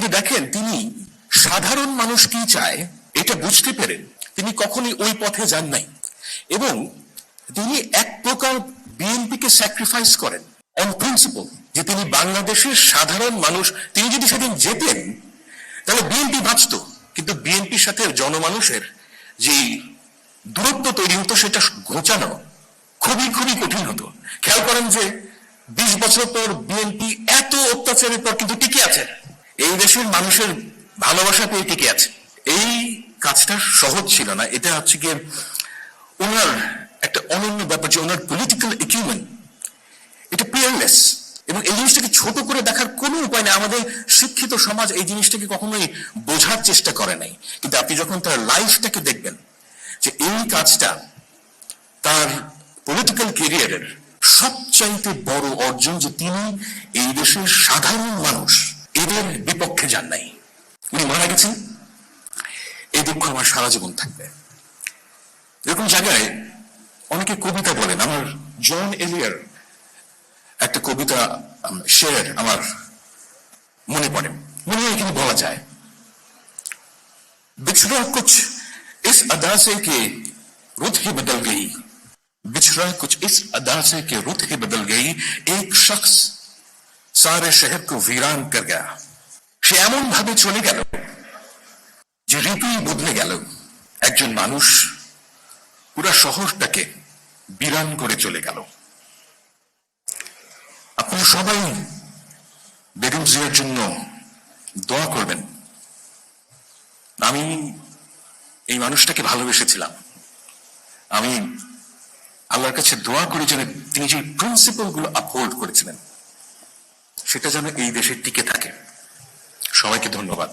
কিন্তু দেখেন, তিনি সাধারণ মানুষ কি চায় এটা বুঝতে পেরেন তিনি কখনোই ওই পথে যান নাই, এবং তিনি এক প্রকার বিএনপিকে স্যাক্রিফাইস করেন অন প্রিন্সিপল, যে তিনি বাংলাদেশের সাধারণ মানুষ, তিনি যদি সেদিন যেতেন তাহলে বিএনপি বাঁচত, কিন্তু বিএনপির সাথে জনমানুষের যে দূরত্ব তৈরি হতো সেটা ঘোচানো খুবই খুবই কঠিন হতো। খেয়াল করেন যে 20 বছর পর বিএনপি এত অত্যাচারের পর কিন্তু টিকে আছে, এই দেশের মানুষের ভালোবাসা পেয়ে টিকে আছে। এই কাজটা সহজ ছিল না। এটা হচ্ছে গিয়ে ওনার একটা অনন্য ব্যাপার যে ওনার পলিটিক্যাল ইকুইপমেন্ট এটা পিয়ারলেস, এবং এই জিনিসটাকে ছোট করে দেখার কোনো উপায় নেই। আমাদের শিক্ষিত সমাজ এই জিনিসটাকে কখনোই বোঝার চেষ্টা করে নাই, কিন্তু আপনি যখন তার লাইফটাকে দেখবেন যে এই কাজটা তার পলিটিক্যাল ক্যারিয়ারের সবচাইতে বড় অর্জন, যে তিনি এই দেশের সাধারণ মানুষ এদের বিপক্ষে যান নাই, উনি মারা গেছেন, এই দুঃখ আমার সারা জীবন থাকবে। এরকম জায়গায় অনেকে কবিতা বলেন, আমার জন এলিয়ার একটা কবিতা শের আমার মনে পড়ে, মনে হয় এখানে বলা যায়, बिछड़ा कुछ इस अदा से कि रुत ही बदल गई, बिछड़ा कुछ इस अदा से कि रुत ही बदल गई, एक शख्स सारे शहर को वीरान कर गया। সে এমন ভাবে চলে গেল যে ঋতুই বদলে গেল, একজন মানুষ পুরা শহরটাকে বিরান করে চলে গেল। আপনারা সবাই বেগম জিয়ার জন্য দোয়া করবেন। আমি এই মানুষটাকে ভালোবেসেছিলাম, আমি আল্লাহর কাছে দোয়া করি যেন তিনি যে প্রিন্সিপাল গুলো আপহোল্ড করেছিলেন সেটা যেন এই দেশে টিকে থাকে। সবাইকে ধন্যবাদ।